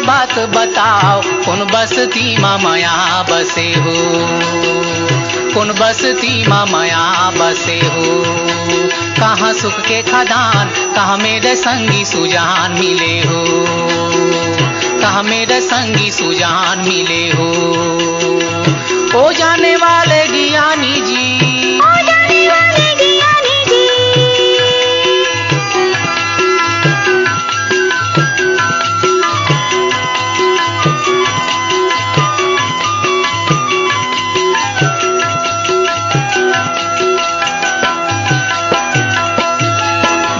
बात बताओ, कौन बस्ती माँ माया बसे हो, कौन बस्ती माँ माया बसे हो। कहाँ सुख के खदान, कहाँ मेरे संगी सुजान मिले हो, कहाँ मेरे संगी सुजान मिले हो। ओ जाने वाले ज्ञानी जी, ओ जाने वाले ज्ञानी जी।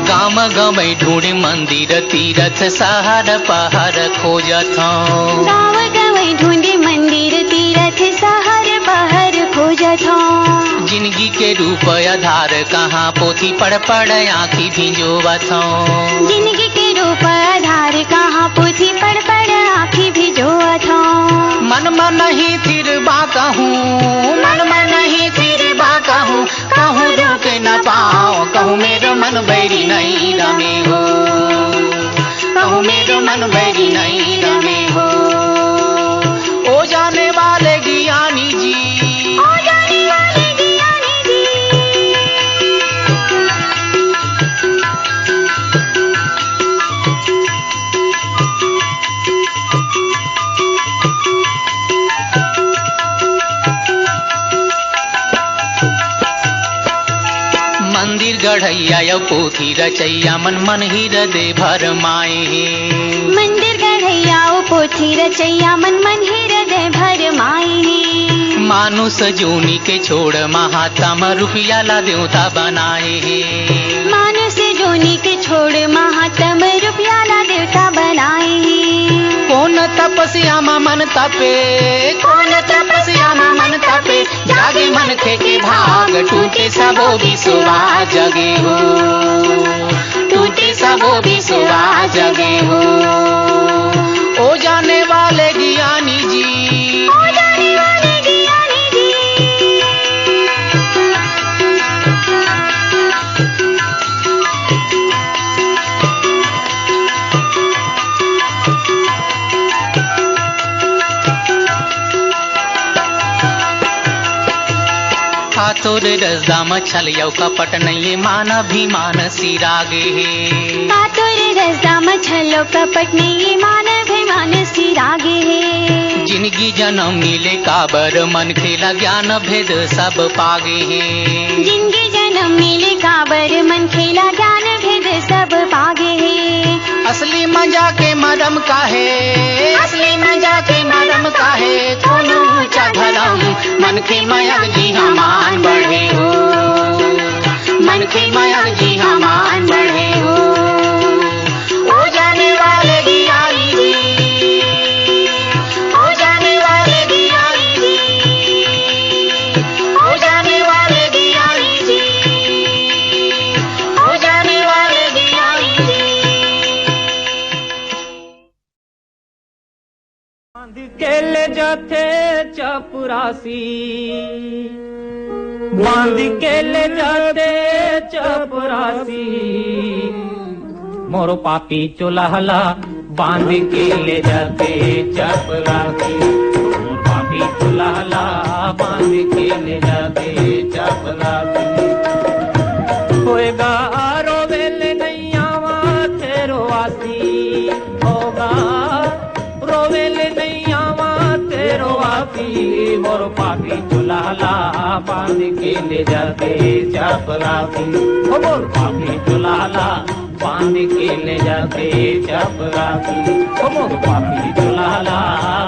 गाम गमै ढूंढ मंदिर तीरथ सहर पहर खोजत हूँ, गाँव गवै ढूंढे मंदिर तीरथ सहर पहर खोजत हूँ। जिंदगी के रूप आधार कहाँ पोथी पढ़ पढ़ आँखी भिंजोवत हूँ, जिंदगी के रूप आधार कहाँ पोथी पढ़ पढ़ आँखी भिजोवत हूँ। मन मन ही थिर बा कहूँ, मन मन ही थिर बा कहूँ, कहूँ रोक न पाओ, कहूँ मेरो मन बैरी नहीं रमे हो, कहूँ मेरो मन बैरी नहीं रमे हो। ओ जाने वाले ज्ञानी जी, ओ जाने वाले ज्ञानी जी। मंदिर गढ़ैया यो पोथी रचैया मन मन हृदय भर माए हे। मंदिर गढ़ैया ओ पोथी रचैया मन मन हृदय भर माए हे। मानुष जोनी के छोड़ महात्म रुपया ला देवता बनाए हे। मानुष जोनी के छोड़ महात्म रुपया ला देवता बनाए हे। कौन तपस्या मा मन तपे, कौन तपस्या मा मन तपे, जागे मन के भाग टूटे सबो विश्वा जगे हो, टूटे सबो विश्वा जगे हो। ओ जाने वाले ज्ञानी जी, ओ जाने वाले ज्ञानी जी। तोर रसदाम छल यौ कपट नहीं मान अभिमान सिरागे हे। कातुर रसदाम छलो कपट नहीं मान अभिमान सिरागे हे। जिंदगी जन्म मिले काबर मन खेला ज्ञान भेद सब पागे हे। जिंदगी जन्म मिले काबर मन खेला ज्ञान भेद सब पागे हे। असली मजा के मरम काहे, असली मजा के मरम काहे, कोनो ऊंचा धर्म मन के माया जी हमान बढ़े हो, मन के माया जी हमान बढ़े हो। ओ जाने वाले ज्ञानी जी, ओ जाने वाले ज्ञानी जी, ओ जाने वाले ज्ञानी जी, ओ जाने वाले ज्ञानी जी। बांध के ले जाते चपरासी, बांध के ले जाते चपरासी, मोरो पापी चुलहला बांध के ले जाते चपरासी, मोरो पापी चुलहला बांध के ले जाते चपरासी। होएगा रोवेल नहीं आवा तेरो आसी, होगा रोवेल नहीं आवा तेरो आसी, मोरो पापी चुलहला बांध के ले जाते चपरासी, ओ मोरो पापी चुलहला बांध के ले जाते चपरासी, ओ मोरो पापी चुलहला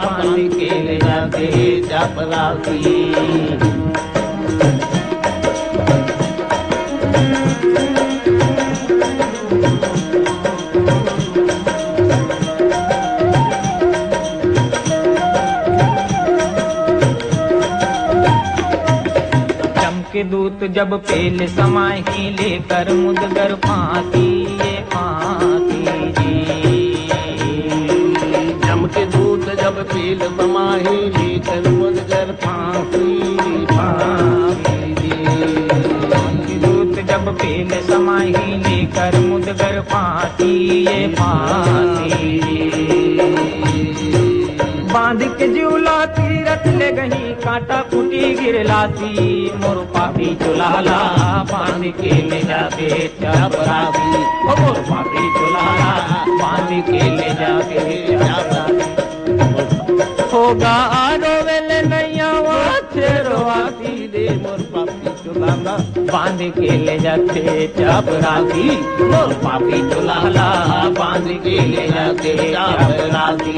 बांध के ले जाते चपरासी। के दूत जब पेल समाए ही लेकर मुदगर फांसी, ये फांसी जी। जम के दूत जब पेल समाए लेकर मुदगर फांसी, फांसी जी। जम के दूत जब पेल समाए ही लेकर मुदगर फांसी, ये फांसी जी। बांध के जीवला तीरथ ले गही कांटा कुटी गिरलासी मोर पापी चुलाला बांध के ले जाके चपरासी मोर पापी चुलाला बांध के ले जाके चपरासी होगा रोवेल नैया वासी दे मोर पापी चुलाला बांध के ले जाके चपरासी मोर पापी चुलाला बांध के ले जाके चपरासी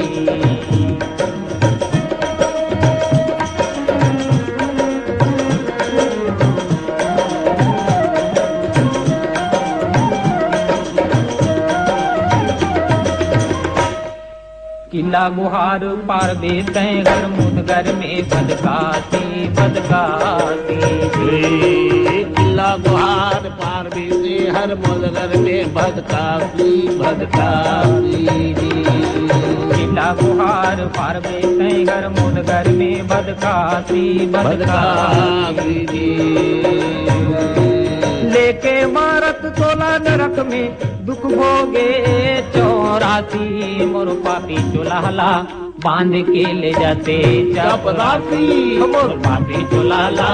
किला गुहार पार देते घर मुदगर में बदकासी बदकासी किला गुहार पार देते हर मुदगर में बदकासी बदकासी किला गुहार पार देते घर मुदगर में बदकासी बदकासी लेके मारत 16 नरक में दुख भोगे 84 मोर पापी चुलाला बांध के ले जाते चपरासी मोर पापी चुलाला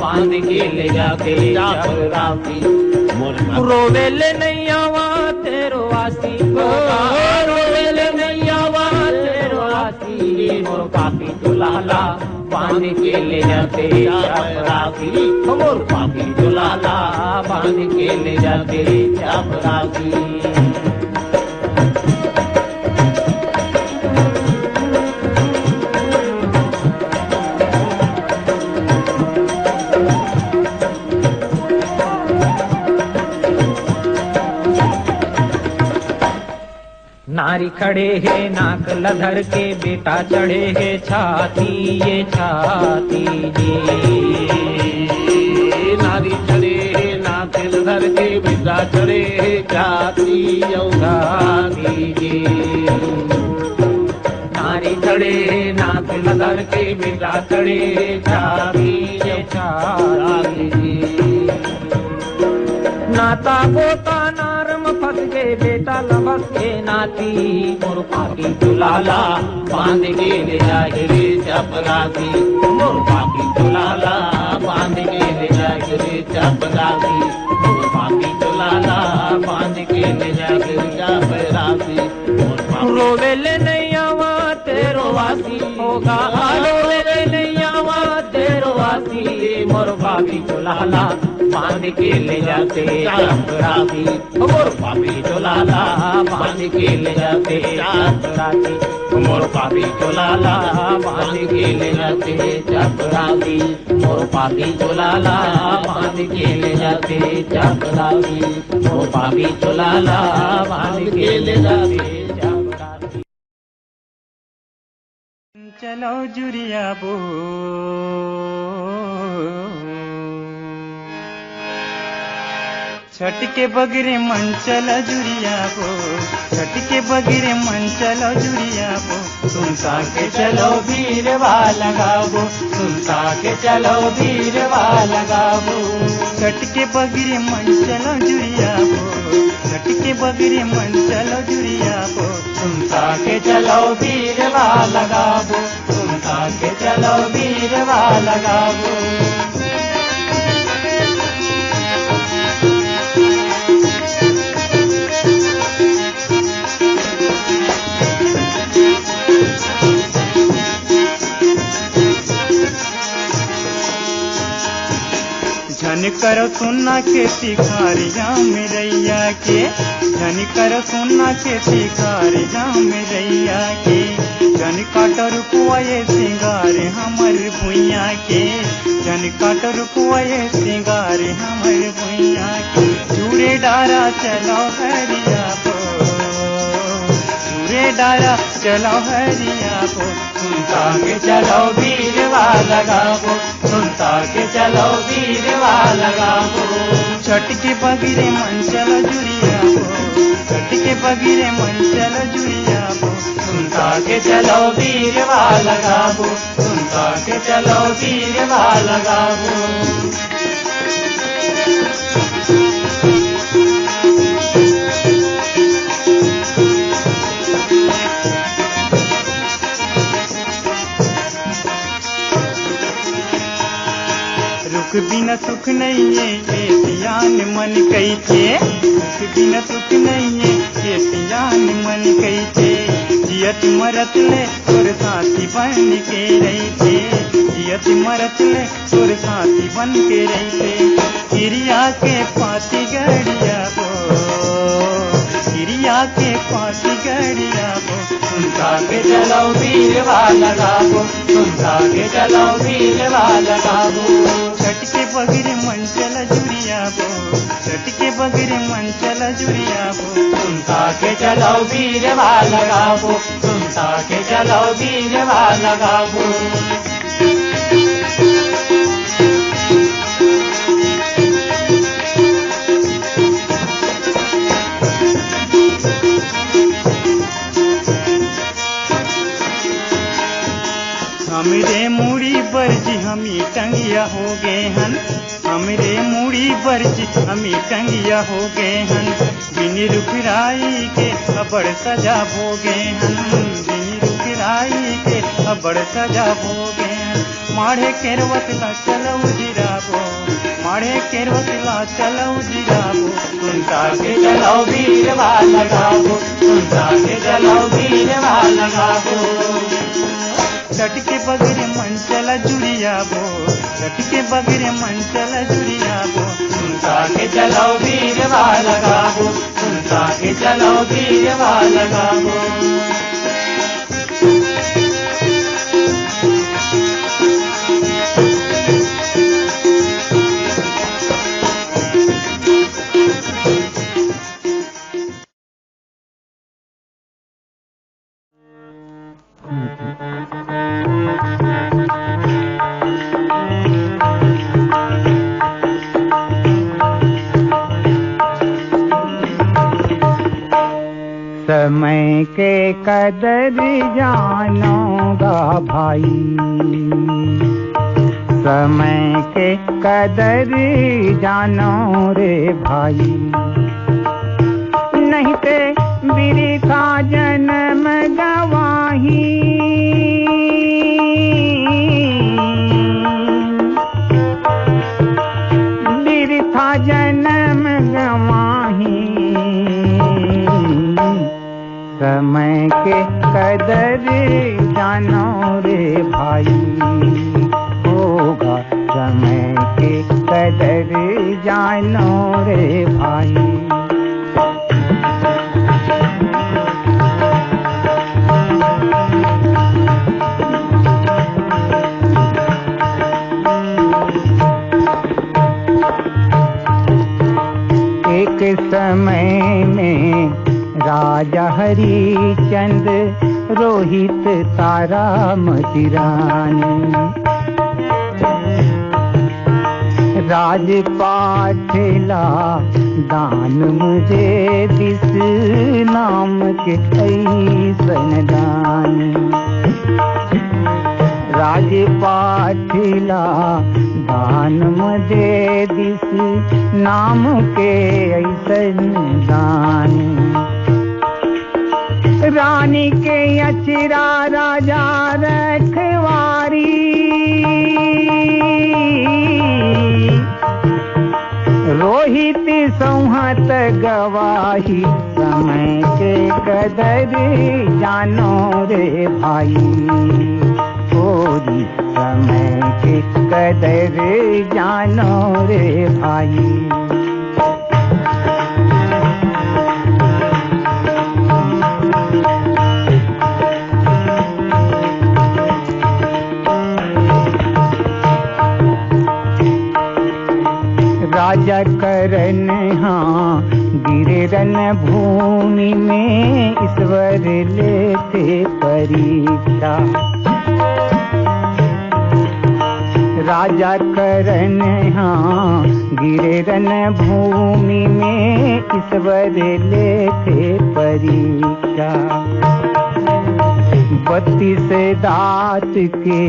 बांध के ले जाते चपरासी रोवेल नैयावा तेरो आसी रोवेल नैयावा तेरो आसी मोर पापी चुलाला बांध के ले जाते चपरासी मोर पापी चुलाला बांध के ले जाते चपरासी नारी खड़े है नाक लधर के बेटा चढ़े है छाती ये छाती जी नारी चढ़े नाक लधर के बेटा चढ़े छाती यौघाती जी नारी चढ़े नाक लधर के बेटा चढ़े छाती ये छाती जी नाता पोता नारम फंस गए बेटा लबस के नाती मोर पापी चुलाला बांध के ले जाए रे चपरासी मोर पापी चुलाला बांध के ले जाए रे चपरासी मोर पापी चुलाला बांध के ले जाए रे चपरासी रोवेल नैयावा तेरो वासी होगा रोवेल नैयावा तेरो वासी मोर पापी चुलाला बांध के ले जाते चपरासी मोर पापी चुलाला बांध के ले जाते चपरासी मोर पापी चुलाला बांध के ले जाते चपरासी मोर पापी चुलाला बांध के ले जाते चपरासी मोर पापी चुलाला बांध के ले जाते चपरासी चलो जुरिया बो छठ के बगरे मन चला जुरिया बो छठ के बगरे मन चलो जुरिया बो सुनता के चलो भीरवा लगाबो सुनता के चलो भीरवा लगाबो छठ के बगरे मन चलो जुरिया बो छठ के बगरे मन चलो जुरिया बो सुनता के चलो भीरवा लगाबो सुनता के चलो भीरवा लगाबो झन करो सुनना के शिकारिया मेरैया के झन करो सुनना के शिकारिया मेरैया के झन काटर कुआए सिंगार हमर भुइया के झन काटर कुआए सिंगार हमर भुइया के चूड़े डारा चलो हरिया पो चूड़े डारा चलो हरिया पो सुनता के चलो भीरवा लगाबो सुनता के चलो भीरवा लगाबो छठ के बगरे मन चलो जुरिया बो छठ के बगरे मन चलो जुरिया बो सुनता के चलो भीरवा लगाबो सुनता के चलो भीरवा लगाबो बिना सुख नहीं है ये सियान मन कैसे, सुख बिना सुख नहीं है ये सियान मन कैसे। जियत मरत ले तोर साथी बन के रहते, जियत मरत ले तोर साथी बन के रहते। क्रिया के पाती गड़िया बो, क्रिया के पाती गड़िया बो, सुनता के चलो वीरवा लगाबो, सुनता के चलो वीरवा लगाबो। छठ के बगैर मन चला जुड़िया बो, छठ के बगैर मन चला जुड़िया बो। सुनता के चलो वीरवा लगाबो, सुनता के चलो वीरवा लगाबो। हमरे मूड़ी बरजी हमी टंगिया हो गए हन, हमरे मूड़ी बरजी हमी टंगिया हो गए हन। बिनी रुखराई के अबड़ सजा भोगे हन, बिनी रुखराई के अबड़ सजा भोगे हन। माढ़े केरवत ला चलो जिराबो, माढ़े केरवत ला चलो जिराबो। सुनता के चलो वीरवा लगाबो, सुनता के चलो वीरवा लगाबो। छठ के बगैर मन चला जुड़िया बो, छठ के बगैर मन चला जुड़िया बो। सुनता के चलो वीरवा लगाबो, सुनता के चलो वीरवा लगाबो। समय के कदर जानोगा भाई, समय के कदर जानो रे भाई। नहीं ते बिरथा जन्म गवाही, बिरथा जन्म गवाही। समय के कदर जानो रे भाई, होगा समय के कदर जानो रे भाई। एक समय में राजा हरिचंद रोहित तारामती रानी, राजपाठला दान मुझे दिस नाम के ऐसन दानी। राजपाठला दान मुझे दिस नाम के ऐसन दानी। रानी के अचरा राजा रखवारी, रोहित संहत गवाही। समय के कदर जानो रे भाई, होरी समय के कदर जानो रे भाई। राजा करन हाँ गिरे रन भूमि में, ईश्वर लेते परीक्षा। राजा करन हाँ गिरे रन भूमि में, ईश्वर लेते परीक्षा। 32 दात के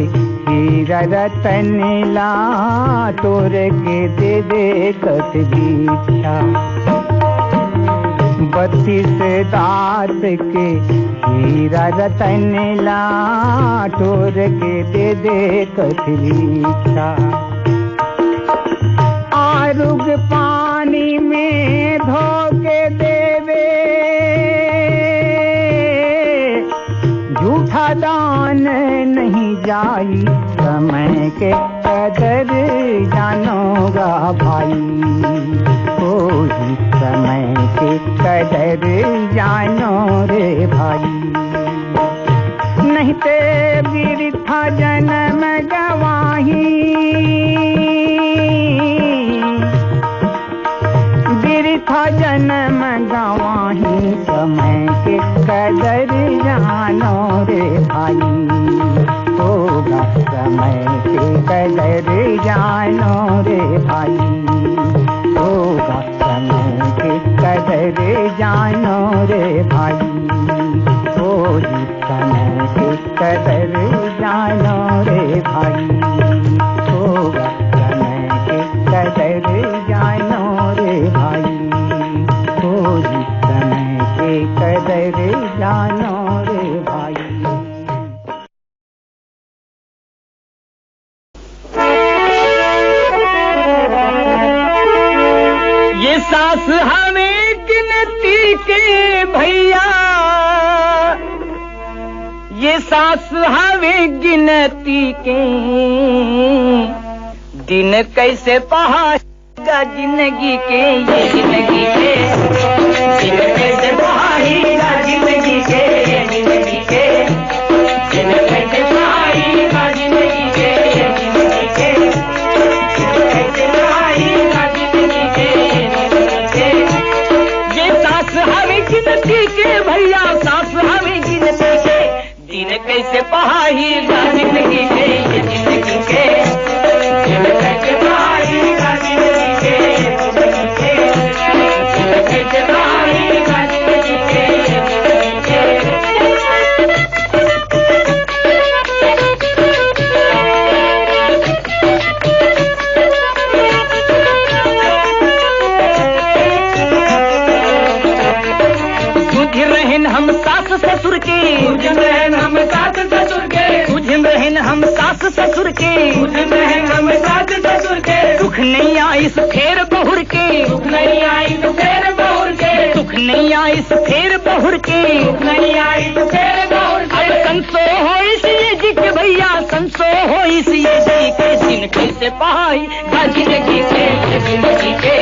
हीरा रतन ला, तोर के दे दे कथ दीक्षा। 32 दात के हीरा रतन ला, तोर के दे दे कथ दीक्षा। रुग पानी में धो के देवे, झूठा दान नहीं जाई, समय के कदर जानोगा भाई, ओ ही समय के कदर जानो रे भाई। नहीं ते बिरथा जन्म गवाही, बिरथा जन्म गवाही, समय के कदर जानो रे भाई, होगा समय के कदर जानो रे भाई, होगा समय के कदर जानो रे भाई, होगी समय के कदर जानो रे भाई, होगा समय के कदर जानो रे भाई, होगी समय के कदर जानो रे भाई। ये सास हमें गिनती के भैया, ये सास हमें गिनती के, दिन कैसे पहाड़ेगा जिंदगी के, ये जिंदगी के दिन कैसे पहाड़ेगा जिंदगी के, ये जिंदगी के दिन कैसे पहाड़ेगा जिंदगी के, ये जिंदगी के कैसे पहाड़ेगा जिंदगी के, ये जिंदगी के। ये सास हमें गिनती के भैया, सास हमें गिनती के, दिन कैसे पहाड़ेगा जिंदगी के, ये जिंदगी के दिन कैसे पहाड़ेगा जिंदगी के, ये जिंदगी के दिन कैसे पहाड़ेगा जिंदगी के, ये जिंदगी के। तुझ रहन हम सास ससुर के, तुझ रहन हम सास ससुर के, तुझ रहन हम सास ससुर के, तुझ रहन हम सास ससुर के। दुख नहीं आई इस फेर बहुर के, दुख नहीं आई इस फेर बहुर के, दुख नहीं आई इस फेर बहुर के, दुख नहीं आई इस फेर बहुर के। अब संसो हो इस ये जी के भैया, संसो हो इस ये जी के, दिन कैसे पहाई गा जिंदगी के, जिंदगी के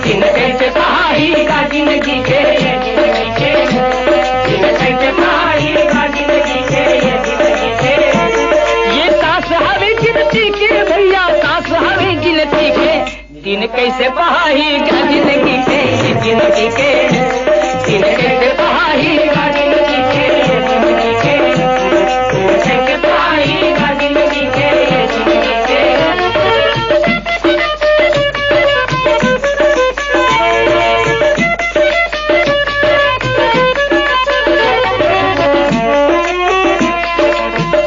दिन कैसे पहाई गा जिंदगी के, जिंदगी के दिन कैसे पहाई गा जिंदगी के, जिंदगी के। ये सास हमें गिनती के भैया, सास हमें गिनती के, दिन कैसे पहाई गा जिंदगी के, जिंदगी के दिन कैसे पहाई गा जिंदगी के, जिंदगी के दिन कैसे पहाई गा जिंदगी के, जिंदगी के।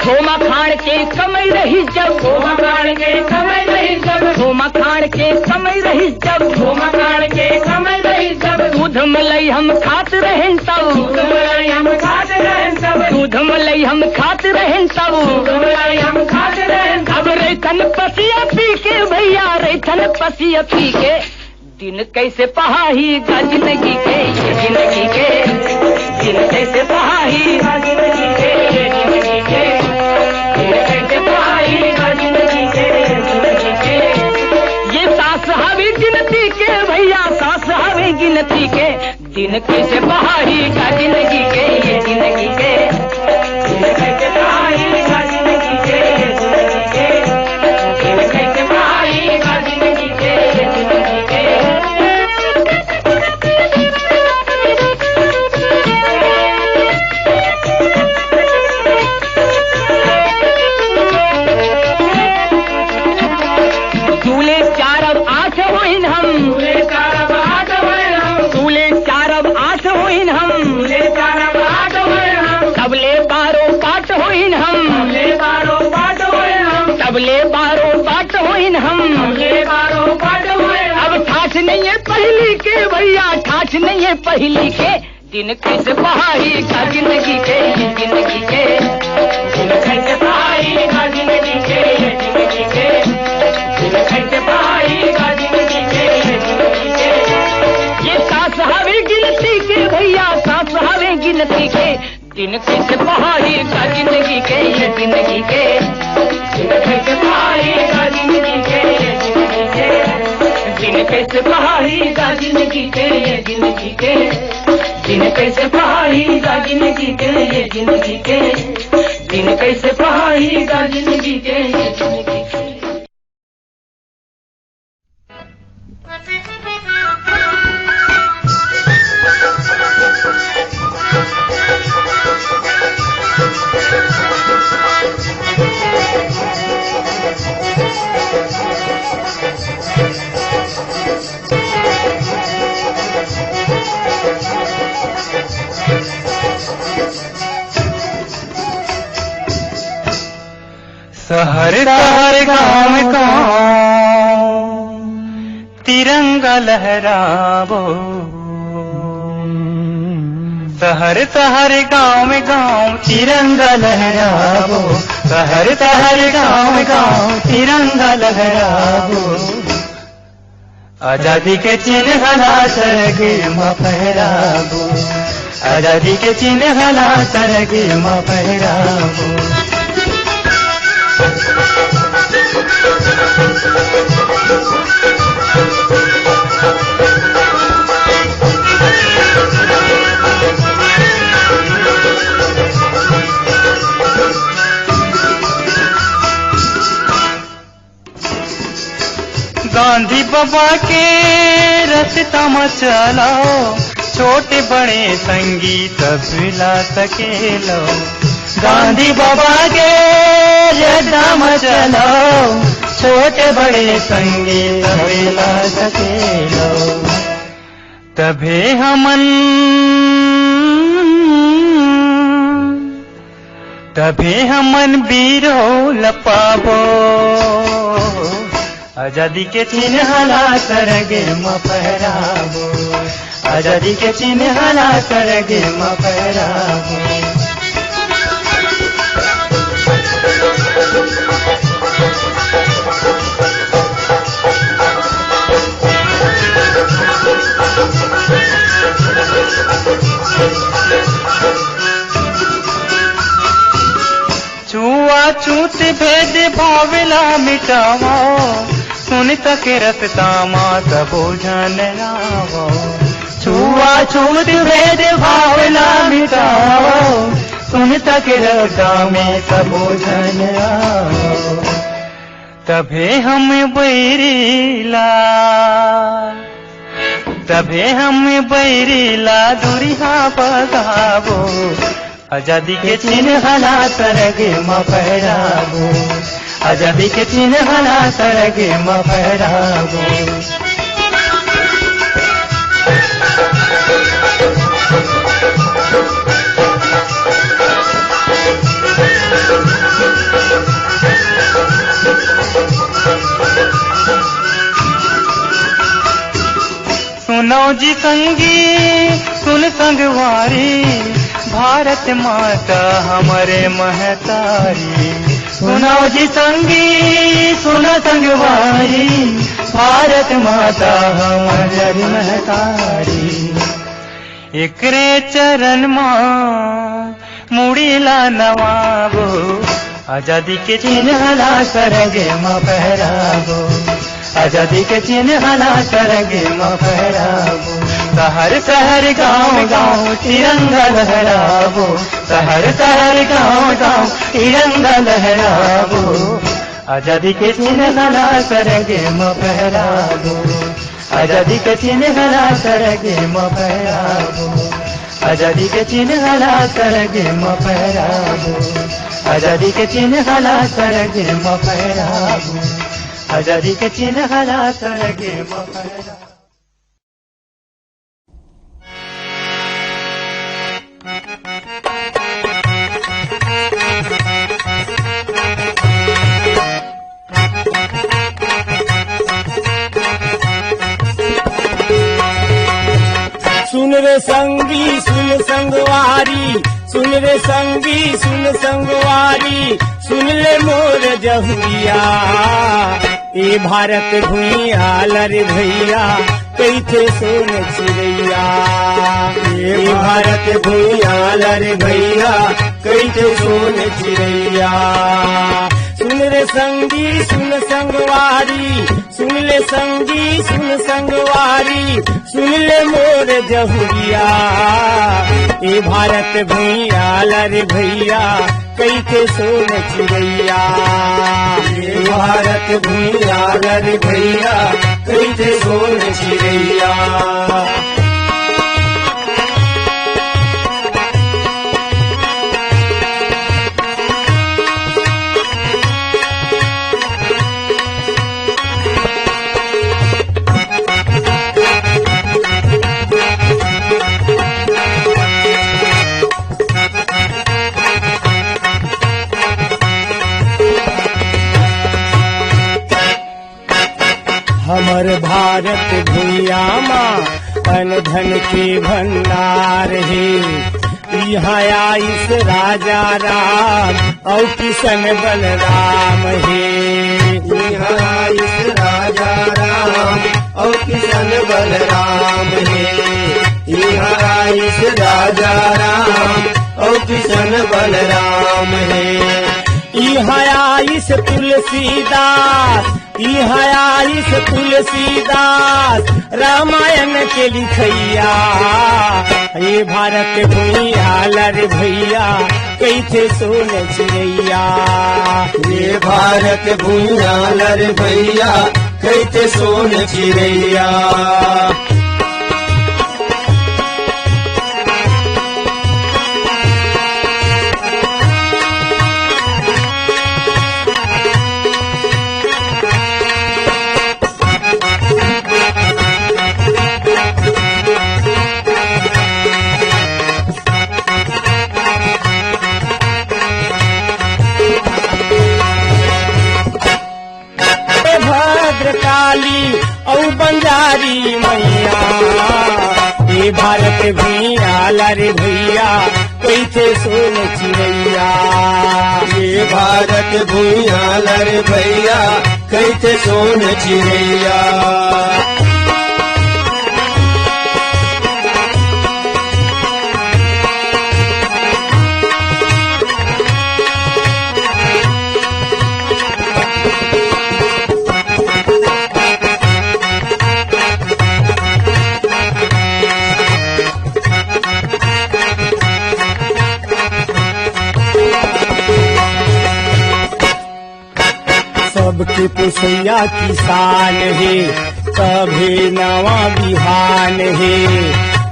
थोमा खान के समय रही जब, थोमा खान के समय रही जब, थोमा खान के समय रही जब, थोमा खान के समय रही जब। दूध मलाई हम खात रहें तब, दूध मलाई हम खात रहें तब, दूध मलाई हम खात रहें तब, दूध मलाई हम खात रहें तब। अब रेतन पसिया पी के भैया, रेतन पसिया पी के, दिन कैसे पहाई गा जिंदगी के, ये जिंदगी के दिन कैसे पहाई गा जिंदगी के, ये जिंदगी के दिन कैसे पहाई गा जिंदगी के, जिंदगी के। ये सास हमें गिनती के भैया, सास हमें गिनती के, दिन कैसे पहाई गा जिंदगी के, ये जिंदगी के दिन कैसे पहाई गा जिंदगी के, जिंदगी के दिन कैसे पहाई गा जिंदगी के, जिंदगी के। दूल्हे 4 अब 8 होइन हम, दूल्हे 4 अब 8 होइन हम, दूल्हे 4 अब 8 होइन हम, दूल्हे 4 अब 8 होइन हम। तबले 12 बाट होइन हम, तबले 12 बाट होइन हम, तबले 12 बाट होइन हम, तबले 12 बाट होइन हम। अब ठाठ नहीं है पहली के भैया, ठाठ नहीं है पहली के, दिन कैसे पहाई गा जिंदगी के, ये जिंदगी के दिन कैसे पहाई गा जिंदगी के, ये जिंदगी के दिन कैसे पहाई गा जिंदगी दिन कैसे पाएगा जिंदगी के ये जिंदगी के, दिन कैसे पाएगा जिंदगी के ये जिंदगी के, दिन कैसे पाएगा जिंदगी के ये जिंदगी के, दिन कैसे पाएगा जिंदगी के ये जिंदगी के, दिन कैसे पाएगा जिंदगी के ये जिंदगी के। शहर शहर गाँव गाँव तिरंगा लहरावो, शहर शहर गाँव गाँव तिरंगा लहरावो, शहर शहर गाँव गाँव तिरंगा लहरावो, आजादी के चिन्ह ला सरगे माँ फहरावो, आजादी के चिन्ह ला सरगे माँ फहरावो। गांधी बाबा के रास्ता में चलाओ, छोटे बड़े संगीत मिला सके लो, गांधी बाबा के रास्ता में चलाओ, छोटे बड़े संगीत मिला सके लो, तभे हमन बीरो लपावो, आजादी के चिन्ह ला सरगे माँ फहरावो, आजादी के चिन्ह ला सरगे माँ फहरावो। छुआछूत भेद भावला मिटावो, सुन तके रसता माँ सबो जन लावो, छुआछूत भेद भावला मिटावो, सुन तके रसता में सबो जन लावो, तभे हम बैरीला दुरिहा बगावो, आजादी के चिन्ह ला सरगे माँ फहरावो, आजादी के चिन्ह ला सरगे माँ फहरावो। सुनो जी संगी सुन संगवारी, भारत माता हमारे महतारी, सुनो जी संगी सुनो संगवारी, भारत माता हमारे महतारी, एकरे चरण माँ मुड़ीला नवाबो, आजादी के चिन्ह ला सरगे माँ फहरावो, आजादी के चिन्ह ला सरगे माँ फहरावो, शहर शहर गाँव गाँव तिरंगा लहरावो, शहर शहर गाँव गाँव तिरंगा लहरावो, आजादी के चिन्ह ला सरगे माँ फहरावो, आजादी के चिन्ह ला सरगे माँ फहरावो, आजादी के चिन्ह ला सरगे माँ फहरावो, आजादी के चिन्ह ला सरगे माँ फहरावो, आजादी के चिन्ह ला सरगे माँ फहरावो। सुन रे संगी सुन संगवारी, सुन रे संगी सुन संगवारी, सुन ले मोर जहुरिया, ए भारत भुइया लर भैया, कैथे सोन चिड़ैया। ये भारत भूया लर भैया कैथे सोन चिड़ैया। सुन रे संगी सुन संगवारी, सुन ले संगी सुन संगवारी, सुन ले मोर जहुरिया। ये भारत भूया लर भैया कैथे सोन चिड़ैया। ये भारत भूया लर भैया कैथे सोन चिड़ैया। हमर भारत भूया माँ अन धन के भंडार है। यहाँ आइस राजा राम और किशन बलराम है। यहाँ आइस राजा राम और किशन बलराम है। यहाँ आइस राजा राम और किशन बलराम है। यहाँ आइस तुलसीदास, यहाँ आइस तुलसीदास रामायण के लिखैया। ये भारत भूया लर भैया कैथे सोन चिड़ैया। ये भारत भूया लर भैया कैथे सोन चिड़ैया। भद्रकाली और बंजारी मैया। ये भारत भूया लर भैया कैथे सोन चिड़ैया। ये भारत भूया लर भैया कैथे सोन चिड़ैया। सबके पुसैया किसान है, तभे नवा बिहान है।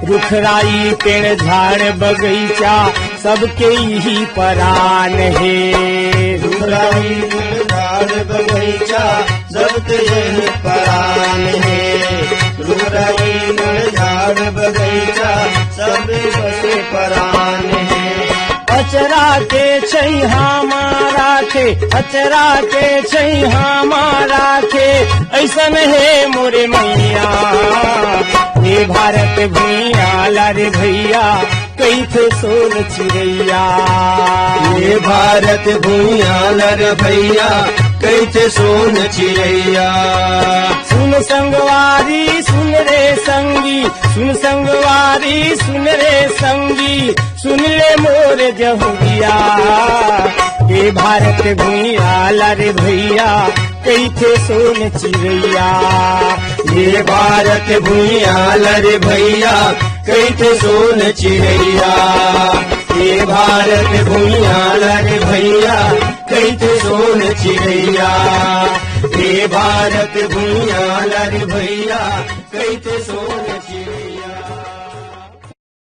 रुखराई पेड़ झाड़ बगीचा सबके यही परान है। रुखराई पेड़ झाड़ बगीचा सबके यही परान है। रुखराई पेड़ झाड़ बगीचा सबके बसे परान है। अचरा के छैहा मारा थे, अचरा के छैहा मारा थे, ऐसन है मोरे मैया। ये भारत भूया लर भैया कैथे सोन चिड़ैया। ये भारत भूया लर भैया कैथे सोन चिड़ैया। सुन संगवारी सुन रे संगी, सुन संगवारी सुन रे संगी, सुन ले मोर जहुरिया। ये भारत भूया लर भैया कैथे सोन चिड़ैया। ये भारत भूया लर भैया कैथे सोन चिड़ैया। ये भारत भूया लर भैया कैथे सोन चिड़ैया। ये भारत भूया लर भैया कैथे सोन